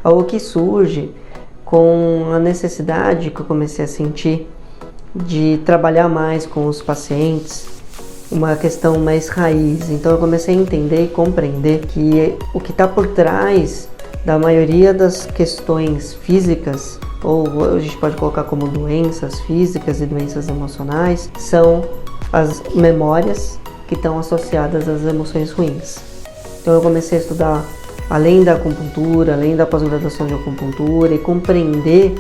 Algo que surge com a necessidade que eu comecei a sentir de trabalhar mais com os pacientes, uma questão mais raiz. Então eu comecei a entender e compreender que o que está por trás da maioria das questões físicas, ou a gente pode colocar como doenças físicas e doenças emocionais, são as memórias que estão associadas às emoções ruins. Então eu comecei a estudar além da acupuntura, além da pós-graduação de acupuntura, e compreender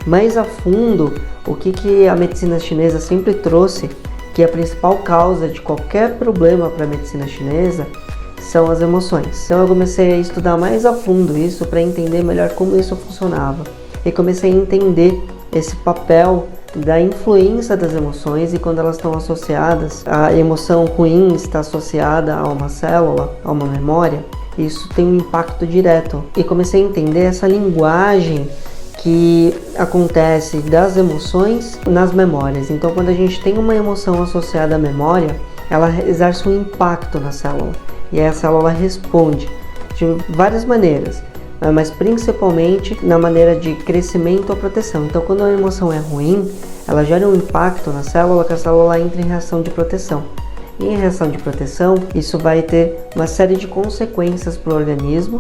mais a fundo o que a medicina chinesa sempre trouxe, que a principal causa de qualquer problema para a medicina chinesa são as emoções. Então eu comecei a estudar mais a fundo isso para entender melhor como isso funcionava, e comecei a entender esse papel da influência das emoções, e quando elas estão associadas, a emoção ruim está associada a uma célula, a uma memória, isso tem um impacto direto. E comecei a entender essa linguagem que acontece das emoções nas memórias. Então quando a gente tem uma emoção associada à memória, ela exerce um impacto na célula, e aí a célula responde de várias maneiras, mas principalmente na maneira de crescimento ou proteção. Então quando a emoção é ruim, ela gera um impacto na célula, que a célula entra em reação de proteção. E em reação de proteção, isso vai ter uma série de consequências para o organismo,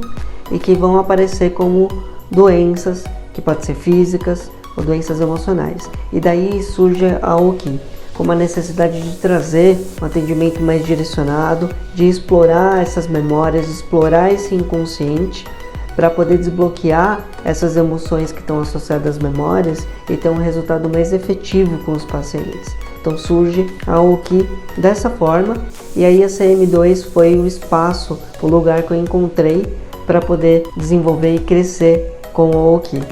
e que vão aparecer como doenças, que podem ser físicas ou doenças emocionais. E daí surge a OQI, como a necessidade de trazer um atendimento mais direcionado, de explorar essas memórias, explorar esse inconsciente, para poder desbloquear essas emoções que estão associadas às memórias e ter um resultado mais efetivo com os pacientes. Então surge a OQI dessa forma, e aí a CM2 foi o espaço, o lugar que eu encontrei para poder desenvolver e crescer com a OQI,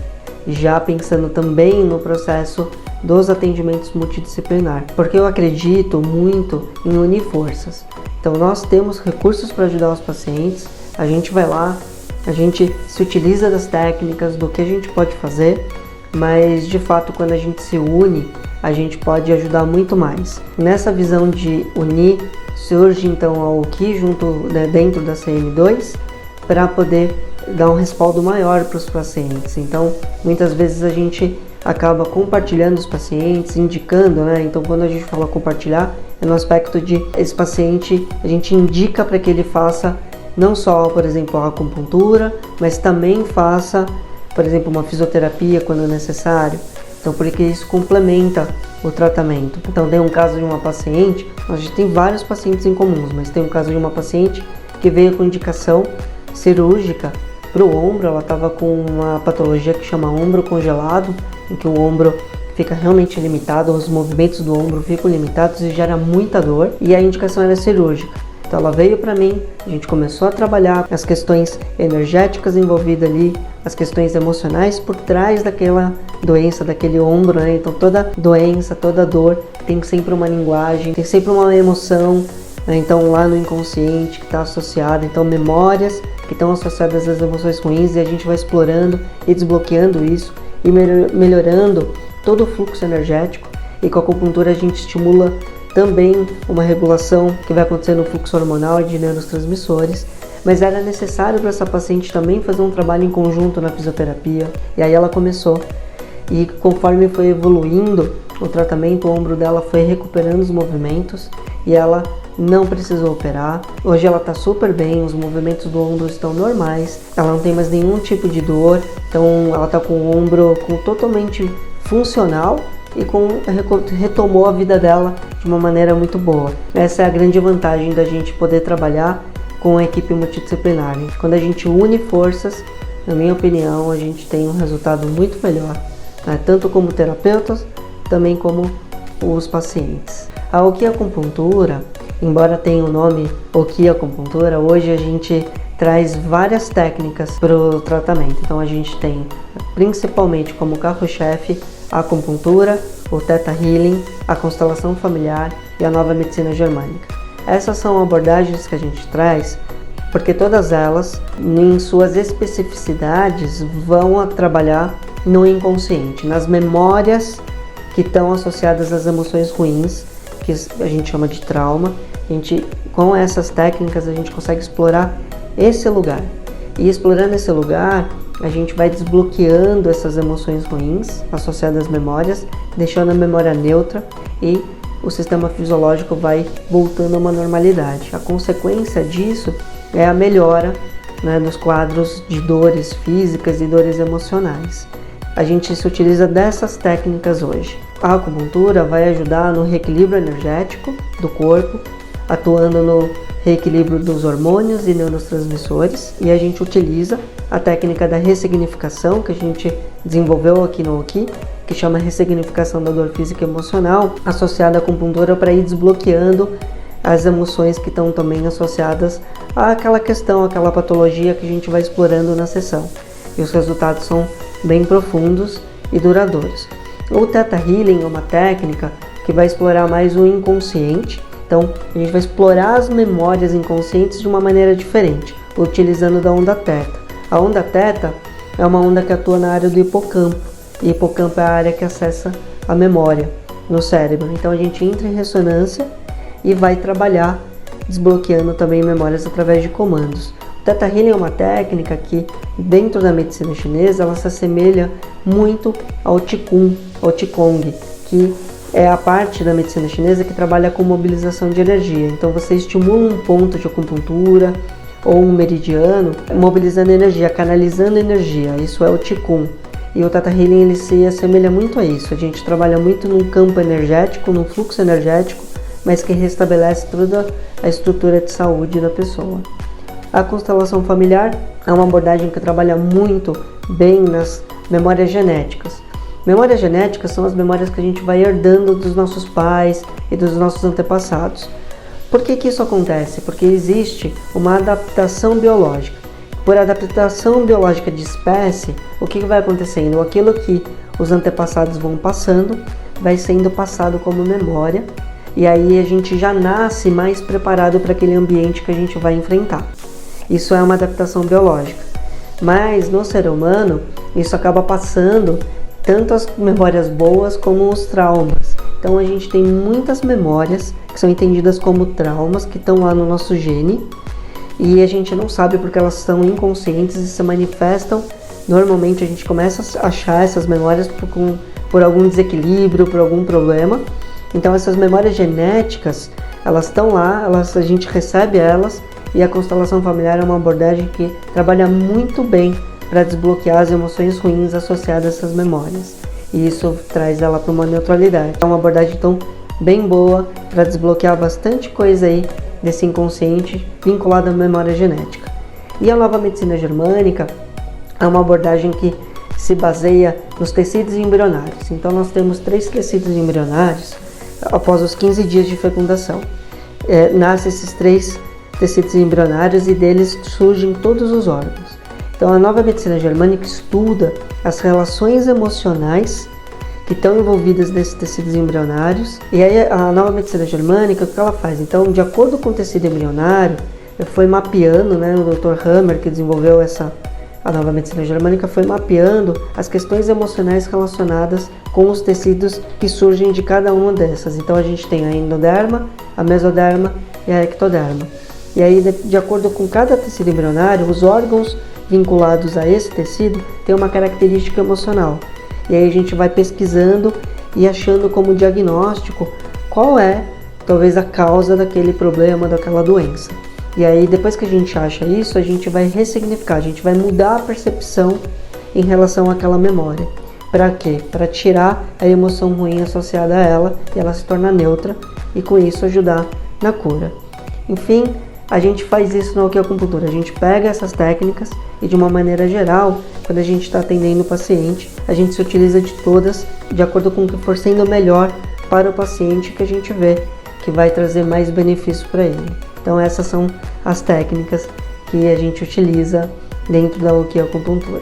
já pensando também no processo dos atendimentos multidisciplinar, porque eu acredito muito em unir forças. Então nós temos recursos para ajudar os pacientes, a gente vai lá, a gente se utiliza das técnicas, do que a gente pode fazer, mas de fato quando a gente se une, a gente pode ajudar muito mais. Nessa visão de unir, surge então a OQI dentro da CM2, para poder dar um respaldo maior para os pacientes. Então muitas vezes a gente acaba compartilhando os pacientes, indicando, né? Então quando a gente fala compartilhar, é no aspecto de esse paciente, a gente indica para que ele faça não só, por exemplo, a acupuntura, mas também faça, por exemplo, uma fisioterapia quando necessário. Então, porque isso complementa o tratamento. Então, tem um caso de uma paciente, a gente tem vários pacientes em comuns, mas tem um caso de uma paciente que veio com indicação cirúrgica para o ombro. Ela estava com uma patologia que chama ombro congelado, em que o ombro fica realmente limitado, os movimentos do ombro ficam limitados e gera muita dor, e a indicação era cirúrgica. Então ela veio para mim, a gente começou a trabalhar as questões energéticas envolvidas ali, as questões emocionais por trás daquela doença, daquele ombro, né? Então toda doença, toda dor tem sempre uma linguagem, tem sempre uma emoção, né? Então lá no inconsciente que está associada, então memórias que estão associadas às emoções ruins, e a gente vai explorando e desbloqueando isso e melhorando todo o fluxo energético. E com a acupuntura a gente estimula também uma regulação que vai acontecer no fluxo hormonal e de neurotransmissores, mas era necessário para essa paciente também fazer um trabalho em conjunto na fisioterapia, e aí ela começou, e conforme foi evoluindo o tratamento, o ombro dela foi recuperando os movimentos, e ela não precisou operar. Hoje ela está super bem, os movimentos do ombro estão normais, ela não tem mais nenhum tipo de dor, então ela está com o ombro totalmente funcional, e retomou a vida dela de uma maneira muito boa. Essa é a grande vantagem da gente poder trabalhar com a equipe multidisciplinar. Quando a gente une forças, na minha opinião, a gente tem um resultado muito melhor, né? Tanto como terapeutas, também como os pacientes. A OQI acupuntura, embora tenha o nome OQI acupuntura, hoje a gente traz várias técnicas para o tratamento. Então a gente tem principalmente como carro-chefe a acupuntura, o Theta Healing, a constelação familiar e a nova medicina germânica. Essas são abordagens que a gente traz porque todas elas, em suas especificidades, vão trabalhar no inconsciente, nas memórias que estão associadas às emoções ruins, que a gente chama de trauma. Com essas técnicas a gente consegue explorar esse lugar. E explorando esse lugar, a gente vai desbloqueando essas emoções ruins associadas às memórias, deixando a memória neutra e o sistema fisiológico vai voltando a uma normalidade. A consequência disso é a melhora, né, dos quadros de dores físicas e dores emocionais. A gente se utiliza dessas técnicas hoje. A acupuntura vai ajudar no reequilíbrio energético do corpo, atuando no reequilíbrio dos hormônios e neurotransmissores, e a gente utiliza a técnica da ressignificação que a gente desenvolveu aqui no Oki, que chama ressignificação da dor física e emocional, associada à acupuntura para ir desbloqueando as emoções que estão também associadas àquela questão, àquela patologia que a gente vai explorando na sessão. E os resultados são bem profundos e duradouros. O Theta Healing é uma técnica que vai explorar mais o inconsciente. Então, a gente vai explorar as memórias inconscientes de uma maneira diferente, utilizando da onda Theta. A onda Theta é uma onda que atua na área do hipocampo, e hipocampo é a área que acessa a memória no cérebro. Então, a gente entra em ressonância e vai trabalhar desbloqueando também memórias através de comandos. O Theta Healing é uma técnica que, dentro da medicina chinesa, ela se assemelha muito ao Qigong, que é a parte da medicina chinesa que trabalha com mobilização de energia. Então você estimula um ponto de acupuntura ou um meridiano, mobilizando energia, canalizando energia. Isso é o Qigong. E o Theta Healing ele se assemelha muito a isso. A gente trabalha muito num campo energético, num fluxo energético, mas que restabelece toda a estrutura de saúde da pessoa. A constelação familiar é uma abordagem que trabalha muito bem nas memórias genéticas. Memórias genéticas são as memórias que a gente vai herdando dos nossos pais e dos nossos antepassados. Por que isso acontece? Porque existe uma adaptação biológica. Por adaptação biológica de espécie, o que vai acontecendo? Aquilo que os antepassados vão passando, vai sendo passado como memória, e aí a gente já nasce mais preparado para aquele ambiente que a gente vai enfrentar. Isso é uma adaptação biológica. Mas no ser humano, isso acaba passando tanto as memórias boas como os traumas. Então a gente tem muitas memórias que são entendidas como traumas, que estão lá no nosso gene, e a gente não sabe porque elas são inconscientes e se manifestam. Normalmente a gente começa a achar essas memórias por algum desequilíbrio, por algum problema. Então essas memórias genéticas, elas estão lá, a gente recebe elas, e a constelação familiar é uma abordagem que trabalha muito bem para desbloquear as emoções ruins associadas a essas memórias. E isso traz ela para uma neutralidade. É uma abordagem então bem boa para desbloquear bastante coisa aí desse inconsciente vinculado à memória genética. E a nova medicina germânica é uma abordagem que se baseia nos tecidos embrionários. Então nós temos 3 tecidos embrionários após os 15 dias de fecundação. Nascem esses 3 tecidos embrionários e deles surgem todos os órgãos. Então a nova medicina germânica estuda as relações emocionais que estão envolvidas nesses tecidos embrionários. E aí a nova medicina germânica, o que ela faz? Então, de acordo com o tecido embrionário, foi mapeando, né, o Dr. Hammer, que desenvolveu a nova medicina germânica, foi mapeando as questões emocionais relacionadas com os tecidos que surgem de cada uma dessas. Então a gente tem a endoderma, a mesoderma e a ectoderma. E aí, de acordo com cada tecido embrionário, os órgãos vinculados a esse tecido têm uma característica emocional. E aí a gente vai pesquisando e achando como diagnóstico qual é, talvez, a causa daquele problema, daquela doença. E aí, depois que a gente acha isso, a gente vai ressignificar, a gente vai mudar a percepção em relação àquela memória. Para quê? Para tirar a emoção ruim associada a ela e ela se tornar neutra e com isso ajudar na cura. Enfim, a gente faz isso na acupuntura, a gente pega essas técnicas e de uma maneira geral, quando a gente está atendendo o paciente, a gente se utiliza de todas de acordo com o que for sendo melhor para o paciente, que a gente vê que vai trazer mais benefício para ele. Então essas são as técnicas que a gente utiliza dentro da acupuntura.